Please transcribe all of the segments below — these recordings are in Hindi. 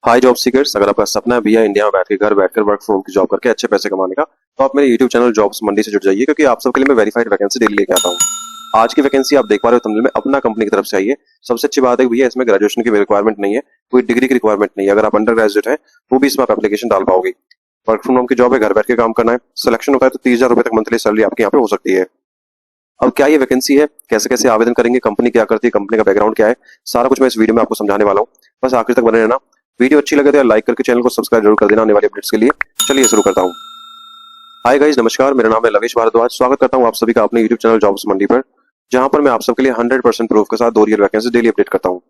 हाय जॉब सीकर्स, अगर आपका सपना है भैया इंडिया में बैठकर वर्क फ्रॉम की जॉब करके अच्छे पैसे कमाने का, तो आप मेरे यूट्यूब चैनल जॉब्स मंडी से जुड़ जाइए, क्योंकि आप सबके लिए मैं वेरीफाइड वैकेंसी डेली लेके आता हूँ। आज की वैकेंसी आप देख पा रहे हो थंबनेल में, अपना कंपनी की तरफ से आई है। सबसे अच्छी बात है भैया, इसमें ग्रेजुएशन की रिक्वायरमेंट नहीं है, कोई डिग्री की रिक्वायरमेंट नहीं है। अगर आप अंडर ग्रेजुएट है तो भी इसमें आप एप्लीकेशन डाल पाओगे। वर्क फ्रॉम होम की जॉब है, घर बैठ के काम करना है। सिलेक्शन होता है तो 30,000 रुपए तक मंथली सैलरी आपके यहाँ पे हो सकती है। अब क्या ये वैकेंसी है, कैसे कैसे आवेदन करेंगे, कंपनी क्या करती है, कंपनी का बैकग्राउंड क्या है, सारा कुछ मैं इस वीडियो में आपको समझाने वाला हूँ। बस आखिर तक बने रहना। वीडियो अच्छी लगे तो लाइक करके चैनल को सब्सक्राइब जरूर कर देना आने वाली अपडेट्स के लिए। चलिए शुरू करता हूँ। हाय गाइस, नमस्कार, मेरा नाम है लवेश भारद्वाज। स्वागत करता हूँ आप सभी का अपने यूट्यूब चैनल जॉब्स मंडी पर, जहां पर मैं आप सबके लिए 100% प्रूफ के साथ 2 रियल वैकेंसी डेली अपडेट करता हूँ।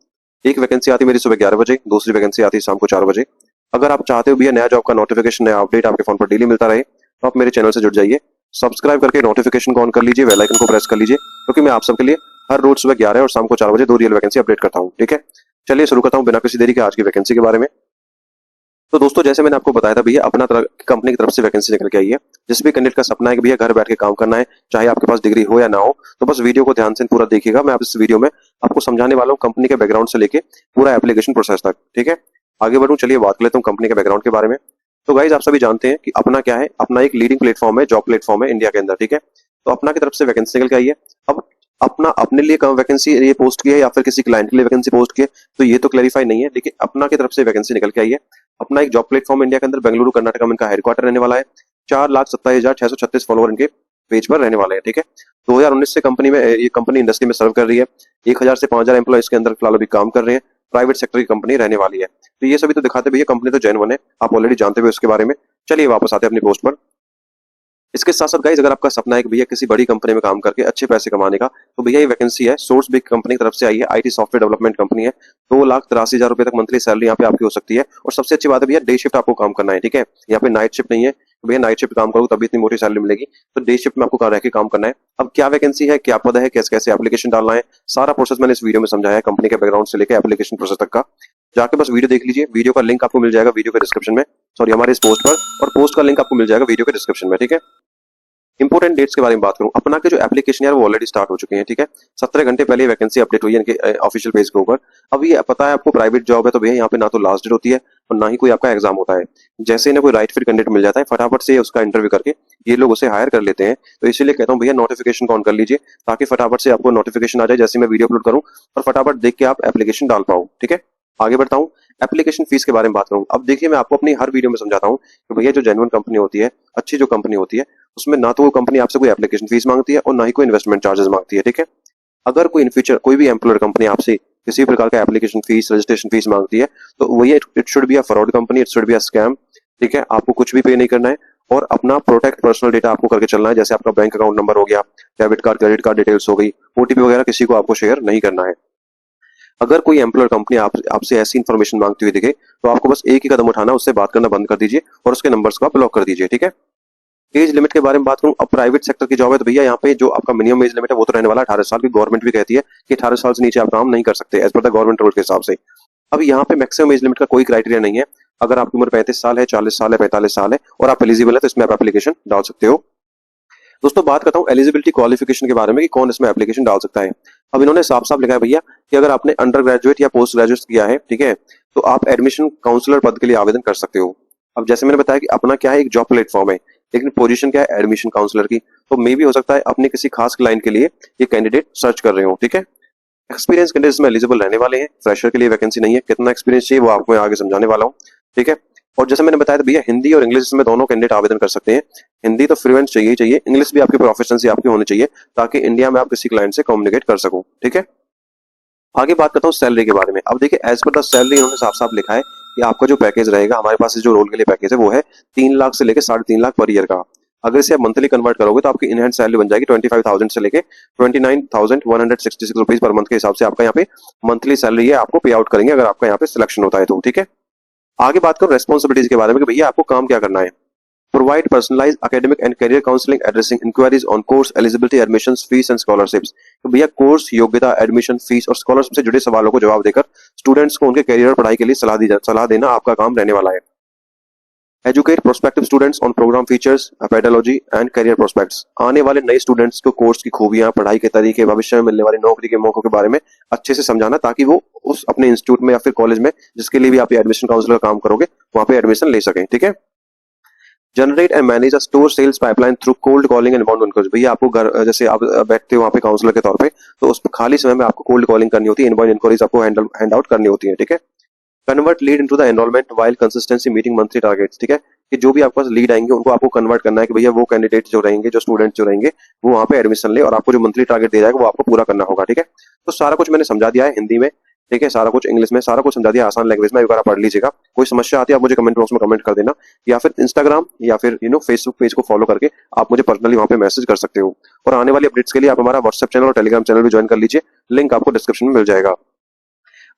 एक वैकेंसी आती है मेरी सुबह 11 बजे, दूसरी वैकेंसी आती है शाम को 4 बजे। अगर आप चाहते हो भैया नया जॉब का नोटिफिकेशन, नया अपडेट आपके फोन पर डेली मिलता रहे, तो आप मेरे चैनल से जुड़ जाइए। सब्सक्राइब करके नोटिफिकेशन को ऑन कर लीजिए, बेल आइकन को प्रेस कर लीजिए, क्योंकि मैं आप सबके लिए हर रोज सुबह 11 और शाम को 4 बजे 2 रियल वैकेंसी अपडेट करता हूँ। ठीक है, चलिए शुरू करता हूँ बिना किसी देरी के आज की वैकेंसी के बारे में। तो दोस्तों, जैसे मैंने आपको बताया था भैया, अपना कंपनी की तरफ से वैकेंसी निकल के आई है। जिस भी कैंडिडेट का सपना है कि भैया घर बैठ के काम करना है, चाहे आपके पास डिग्री हो या ना हो, तो बस वीडियो को ध्यान से पूरा देखिएगा। मैं आप इस वीडियो में आपको समझाने वाला हूँ कंपनी के बैकग्राउंड से लेके पूरा एप्लीकेशन प्रोसेस तक। ठीक है, आगे बढ़ूं, चलिए बात कर लेता हूँ कंपनी के बैकग्राउंड के बारे में। तो गाइज, आप सभी जानते हैं कि अपना क्या है, अपना एक लीडिंग प्लेटफॉर्म है, जॉब प्लेटफॉर्म है इंडिया के अंदर। ठीक है, तो अपना की तरफ से वैकेंसी निकल के आई है। अब अपना अपने लिए कम वैकेंसी ये पोस्ट की है या फिर किसी क्लाइंट के लिए वैकेंसी पोस्ट की है, तो ये तो क्लैरिफाई नहीं है, लेकिन अपना की तरफ से वैकेंसी निकल के आई है। अपना एक जॉब प्लेटफॉर्म इंडिया के अंदर बेंगलुरु कर्नाटक में इनका हेडक्वार्टर रहने वाला है। 4,27,636 फॉलोअर इनके पेज पर रहने वाले हैं। ठीक है, 2019 से कंपनी में ये कंपनी इंडस्ट्री में सर्व कर रही है। 1,000 से 5,000 एम्प्लॉय इसके अंदर फिलहाल अभी काम कर रहे हैं। प्राइवेट सेक्टर की कंपनी रहने वाली है। तो ये सभी तो दिखाते भैया कंपनी तो जेन्युइन है, आप ऑलरेडी जानते हुए उसके बारे में। चलिए वापस आते हैं अपनी पोस्ट पर। इसके साथ साथ गाइस, अगर आपका सपना है कि भैया किसी बड़ी कंपनी में काम करके अच्छे पैसे कमाने का, तो भैया ये वैकेंसी है, सोर्स बिग कंपनी की तरफ से आई है। आईटी सॉफ्टवेयर डेवलपमेंट कंपनी है। 2,83,000 रुपए तक मंथली सैलरी यहाँ पे आपकी हो सकती है। और सबसे अच्छी बात है भैया, डे शिफ्ट आपको काम करना है। ठीक है, यहाँ पे नाइट शिफ्ट नहीं है। तो भैया नाइट शिफ्ट काम करो तभी इतनी मोटी सैलरी मिलेगी, तो डे शिफ्ट में आपको रह के काम करना है। अब क्या वैकेंसी है, क्या पद है, कैसे कैसे एप्लीकेशन डालना है, सारा प्रोसेस मैंने इस वीडियो में समझाया है, कंपनी के बैकग्राउंड से लेकर एप्लीकेशन प्रोसेस तक का। जाके बस वीडियो देख लीजिए। वीडियो का लिंक आपको मिल जाएगा वीडियो के डिस्क्रिप्शन में, सॉरी हमारे इस पोस्ट पर, और पोस्ट का लिंक आपको मिल जाएगा वीडियो के डिस्क्रिप्शन में। ठीक है, इंपोर्टेंट डेट्स के बारे में बात करूं, अपना के जो एप्लीकेशन है वो ऑलरेडी स्टार्ट हो चुके हैं। ठीक है, 17 घंटे पहले वैकेंसी अपडेट हुई है इनके ऑफिशियल पेज के ऊपर। अब ये पता है आपको, प्राइवेट जॉब है, तो भैया यहाँ पे ना तो लास्ट डेट होती है और ना ही कोई आपका एग्जाम होता है। जैसे इन्हें कोई राइट फिट कैंडिडेट मिल जाता है, फटाफट से उसका इंटरव्यू करके ये लोग उसे हायर कर लेते हैं। तो इसीलिए कहता हूँ भैया नोटिफिकेशन को ऑन कर लीजिए, ताकि फटाफट से आपको नोटिफिकेशन आ जाए जैसे मैं वीडियो अपलोड करूँ, और फटाफट देख के आप एप्लीकेशन डाल पाओ। ठीक है, आगे बढ़ता हूँ। एप्लीकेशन फीस के बारे में बात करूँ। अब देखिए, मैं आपको अपनी हर वीडियो में समझाता हूँ कि भैया जो जेन्युइन कंपनी होती है, अच्छी जो कंपनी होती है, उसमें ना तो वो कंपनी आपसे कोई एप्लीकेशन फीस मांगती है और ना ही कोई इन्वेस्टमेंट चार्जेस मांगती है। ठीक है, अगर कोई इन फ्यूचर कोई भी एम्प्लॉयर कंपनी आपसे किसी प्रकार का एप्लीकेशन फीस, रजिस्ट्रेशन फीस मांगती है, तो वही it should be a fraud company, it should be a scam. ठीक है, आपको कुछ भी पे नहीं करना है और अपना प्रोटेक्ट पर्सनल डेटा आपको करके चलना है। जैसे आपका बैंक अकाउंट नंबर हो गया, debit card, credit card details हो गई, ओटीपी वगैरह किसी को आपको शेयर नहीं करना है। अगर कोई एम्प्लॉयर कंपनी आपसे ऐसी इन्फॉर्मेशन मांगती हुई दिखे, तो आपको बस एक ही कदम उठाना, उससे बात करना बंद कर दीजिए और उसके नंबर्स को आप ब्लॉक कर दीजिए। ठीक है, एज लिमिट के बारे में बात करूं। अब प्राइवेट सेक्टर की जॉब है, तो भैया यहाँ पे जो आपका मिनिमम एज लिमिट है वो तो रहने वाला 18 साल की। गवर्नमेंट भी कहती है कि 18 साल से नीचे आप काम नहीं कर सकते as per the government rule के हिसाब से। अब यहाँ पे मैक्सिमम एज लिमिट का कोई क्राइटेरिया नहीं है। अगर आपकी उम्र 35 साल है, 40 साल है, 45 साल है और आप एलिजिबल है, तो इसमें आप एप्लीकेशन डाल सकते हो। दोस्तों, बात करता हूँ एलिजिबिलिटी क्वालिफिकेशन के बारे में कि कौन इसमें एप्लीकेशन डाल सकता है। अब इन्होंने साफ साफ लिखा है भैया कि अगर आपने अंडर ग्रेजुएट या पोस्ट ग्रेजुएट किया है, ठीक है, तो आप एडमिशन काउंसलर पद के लिए आवेदन कर सकते हो। अब जैसे मैंने बताया कि अपना क्या है, एक जॉब प्लेटफॉर्म है, लेकिन पोजीशन क्या है, एडमिशन काउंसलर की। तो मे भी हो सकता है अपने किसी खास क्लाइंट के लिए ये कैंडिडेट सर्च कर रहे हो। ठीक है, एक्सपीरियंस कैंडिडेट्स में एलिजिबल रहने वाले हैं, फ्रेशर के लिए वैकेंसी नहीं है। कितना एक्सपीरियंस चाहिए वो आपको मैं आगे समझाने वाला हूँ। ठीक है, और जैसे मैंने बताया था भैया, हिंदी और इंग्लिश में दोनों कैंडिडेट आवेदन कर सकते हैं। हिंदी तो फ्लुएंट चाहिए ही चाहिए, इंग्लिश भी आपकी प्रोफिशिएंसी आपकी होनी चाहिए, ताकि इंडिया में आप किसी क्लाइंट से कम्युनिकेट कर सको। ठीक है, आगे बात करता हूँ सैलरी के बारे में। अब देखिए, एज पर द सैलरी इन्होंने साफ साफ लिखा है कि आपका जो पैकेज रहेगा, हमारे पास जो रोल के लिए पैकेज है वो है 3 लाख से लेकर 3.5 लाख पर ईयर का। अगर इसे आप मंथली कन्वर्ट करोगे तो आपकी इनहैंड सैलरी बन जाएगी 25,000 से लेके 29,166 रुपीज पर मंथ के हिसाब से आपका यहाँ पे मंथली सैलरी है, आपको पे आउट करेंगे अगर आपका यहाँ पे सिलेक्शन होता है तो। ठीक है, आगे बात करो रेस्पॉन्सिबिलिटीज के बारे में कि भैया आपको काम क्या करना है। Provide personalised academic and career counselling addressing inquiries on course eligibility, admissions, fees and scholarships. तो भैया कोर्स, योग्यता, एडमिशन, फीस और स्कॉलरशिप से जुड़े सवालों को जवाब देकर स्टूडेंट्स को उनके करियर और पढ़ाई के लिए सलाह देना आपका काम रहने वाला है। Educate prospective students on programme features, pedology and career prospects. आने वाले नए स्टूडेंट्स को कोर्स की खूबियां, पढ़ाई के तरीके, भविष्य में मिलने वाली नौकरी के मौकों के बारे में अच्छे से समझाना, ताकि वो उस अपने इंस्टीट्यूट में या फिर कॉलेज में जिसके लिए भी आप एडमिशन काउंसलर का काम करोगे वहां पे एडमिशन ले सकें। ठीक है। Generate and manage a store sales pipeline through cold calling and inbound inquiries. भैया आपको घर जैसे आप बैठते हो वहाँ पे काउंसलर के तौर पे, तो उस खाली समय में आपको कोल्ड कॉलिंग करनी होती है, इनबाउंड इनक्वायरीज आपको हैंड आउट करनी होती है। ठीक है। Convert lead into the enrolment while consistency meeting monthly targets. ठीक है, कि जो भी आपके पास लीड आएंगे उनको आपको कन्वर्ट करना है कि भैया वो कैंडिडेट जो रहेंगे, जो स्टूडेंट जो रहेंगे, वो वहाँ पे एडमिशन ले और आपको जो मंथली टारगेट दिया जाएगा वो आपको पूरा करना होगा। ठीक है। तो सारा कुछ मैंने समझा दिया है हिंदी में, ठीक है, सारा कुछ इंग्लिश में, सारा कुछ समझा दिया आसान लैंग्वेज में। एक बार आप पढ़ लीजिएगा। कोई समस्या आती है आप मुझे कमेंट बॉक्स में कमेंट कर देना, या फिर इंस्टाग्राम या फिर फेसबुक पेज को फॉलो करके आप मुझे पर्सनली वहाँ पे मैसेज कर सकते हो। और आने वाली अपडेट्स के लिए आप हमारा व्हाट्सएप चैनल और टेलीग्राम चैनल भी ज्वाइन कर लीजिए, लिंक आपको डिस्क्रिप्शन में मिल जाएगा।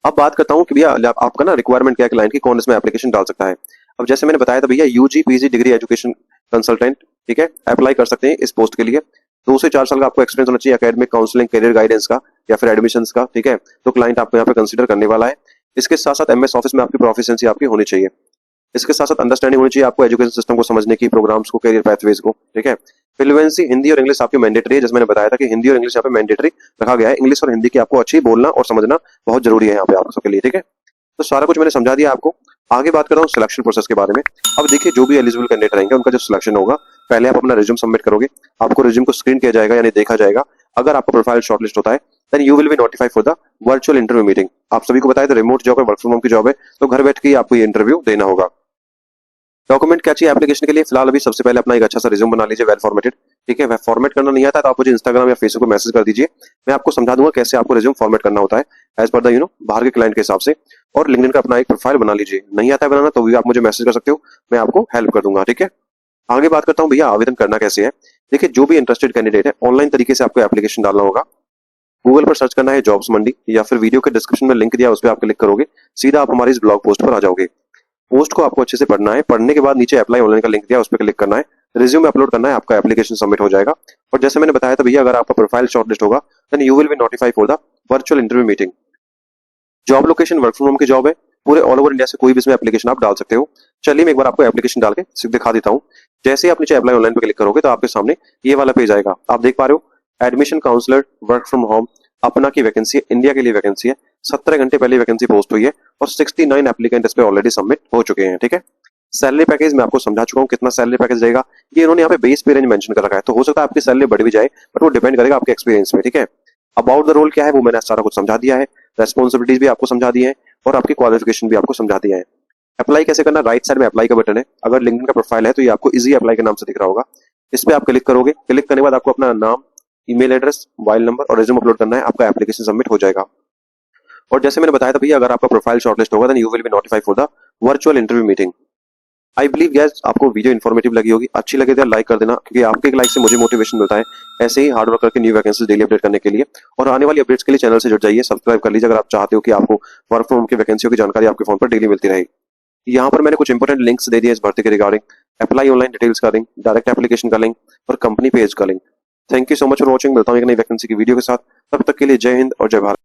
अब बात करता हूँ कि भैया आपका ना रिक्वायरमेंट क्या है क्लाइंट की, कौन इसमें एप्लीकेशन डाल सकता है। अब जैसे मैंने बताया था भैया, UG PG degree education consultant, ठीक है, अप्लाई कर सकते हैं इस पोस्ट के लिए। 2 से 4 साल का आपको एक्सपीरियंस होना चाहिए एकेडमिक, काउंसलिंग, करियर गाइडेंस का या फिर एडमिशंस का। ठीक है, तो क्लाइंट आपको यहाँ पे कंसीडर करने वाला है। इसके साथ साथ एमएस ऑफिस में आपकी प्रोफिशिएंसी आपकी होनी चाहिए। इसके साथ साथ अंडरस्टैंडिंग होनी चाहिए आपको एजुकेशन सिस्टम को समझने की, प्रोग्राम्स को, करियर पैथवेज को। ठीक है। फ्लुएंसी हिंदी और इंग्लिश आपकी मैंडेटरी है, जैसे मैंने बताया था कि हिंदी और इंग्लिश यहाँ पे मैंडेटरी रखा गया है। इंग्लिश और हिंदी की आपको अच्छी बोलना और समझना बहुत जरूरी है यहाँ पे आप सबके लिए। ठीक है। तो सारा कुछ मैंने समझा दिया आपको। आगे बात कर रहा हूँ सिलेक्शन प्रोसेस के बारे में। अब देखिए, जो भी एलिजिबल कैंडिडेट रहेंगे उनका जो सिलेक्शन होगा, पहले आप अपना रिज्यूम सबमिट करोगे, आपको रिज्यूम को स्क्रीन किया जाएगा यानी देखा जाएगा। अगर आपका प्रोफाइल शॉर्टलिस्ट होता है then you will be notified for the virtual interview meeting. आप सभी को बताया था रिमोट जॉब है, वर्क फ्रॉम होम की जॉब है, तो घर बैठ के ही आपको ये इंटरव्यू देना होगा। डॉक्यूमेंट क्या चाहिए एप्लीकेशन के लिए, फिलहाल अभी सबसे पहले अपना एक अच्छा सा रिज्यूम बना लीजिए, वेल फॉर्मेटेड। ठीक है, फॉर्मेट करना नहीं आता तो आप मुझे इंस्टाग्राम या फेसबुक पे मैसेज कर दीजिए, मैं आपको समझा दूंगा कैसे आपको रिज्यूम फॉर्मेट करना होता है एज पर द बाहर के क्लाइंट के हिसाब से। और लिंक्डइन का अपना एक प्रोफाइल बना लीजिए, नहीं आता है बनाना तो भी आप मुझे मैसेज कर सकते हो, मैं आपको हेल्प कर दूंगा। ठीक है। आगे बात करता हूँ भैया आवेदन करना कैसे है। देखिए, जो भी इंटरेस्टेड कैंडिडेट है ऑनलाइन तरीके से आपको एप्लीकेशन डालना होगा। गूगल पर सर्च करना है जॉब्स मंडी, या फिर वीडियो के डिस्क्रिप्शन में लिंक दिया उस पर आप क्लिक करोगे, सीधा आप हमारी इस ब्लॉग पोस्ट पर आ जाओगे। पोस्ट को आपको अच्छे से पढ़ना है, पढ़ने के बाद नीचे अप्लाई ऑनलाइन का लिंक दिया उस पर क्लिक करना है, रिज्यूम अपलोड करना है, आपका एप्लीकेशन सबमिट हो जाएगा। और जैसे मैंने बताया था भैया, अगर आपका प्रोफाइल शॉर्टलिस्ट होगा then you will be notified for the virtual interview meeting. Job location work from home की जॉब है, पूरे ऑल ओवर इंडिया से कोई भी इसमें एप्लीकेशन आप डाल सकते हो। चलिए मैं एक बार आपको एप्लीकेशन डाल के दिखा देता हूँ। जैसे ही आप नीचे अप्लाई ऑनलाइन पे क्लिक करोगे तो आपके सामने ये वाला पेज आएगा, आप देख पा रहे हो admission counsellor work from home अपना की वैकेंसी है, इंडिया के लिए वैकेंसी है। 17 घंटे पहले वैकेंसी पोस्ट हुई है और 69 एप्लीकेंट इस पे ऑलरेडी सबमिट हो चुके हैं। ठीक है। सैलरी पैकेज मैं आपको समझा चुका हूँ कितना सैलरी पैकेज रहेगा, ये इन्होंने यहाँ पे बेस पे रेंज मेंशन कर रखा है, तो हो सकता है आपकी सैलरी बढ़ भी जाए, बट वो डिपेंड करेगा आपके एक्सपीरियंस पे। ठीक है। अबाउट द रोल क्या है वो मैंने सारा कुछ समझा दिया है, रेस्पॉन्सिबिलिटीज भी आपको समझा दी है और आपकी क्वालिफिकेशन भी आपको समझा दिया है। अप्लाई कैसे करना, राइट साइड में अप्लाई का बटन है, अगर लिंक्डइन का प्रोफाइल है तो ये आपको इजी अप्लाई के नाम से दिख रहा होगा, इस पे आप क्लिक करोगे। क्लिक करने के बाद आपको अपना नाम, ईमेल एड्रेस, मोबाइल नंबर और रिज्यूम अपलोड करना है, आपका एप्लीकेशन सबमिट हो जाएगा। और जैसे मैंने बताया था भैया, अगर आपका प्रोफाइल शॉर्टलिस्ट होगा then you will be notified for the virtual interview meeting. I believe guess आपको वीडियो इन्फॉर्मेटिव लगी होगी, अच्छी लगे तो लाइक कर देना, क्योंकि आपके एक लाइक से मुझे मोटिवेशन मिलता है ऐसे ही हार्ड वर्क करके न्यू वैकेंसीज डेली अपडेट करने के लिए। और आने वाली अपडेट्स के लिए चैनल से जुड़ जाइए, सब्सक्राइब कर लीजिए अगर आप चाहते हो कि आपको वर्क फ्रॉम होम की वैकेंसियों की जानकारी आपके फोन पर डेली मिलती रहे। यहाँ पर मैंने कुछ इंपोर्टेंट लिंक्स दे दिए इस भर्ती के रिगार्डिंग, अप्लाई ऑनलाइन डिटेल्स का लिंक, डायरेक्ट एप्लीकेशन का लिंक और कंपनी पेज का link. Thank you so much for watching, मिलता हूँ एक नई वैकेंसी की वीडियो के साथ, तब तक के लिए जय हिंद और जय भारत।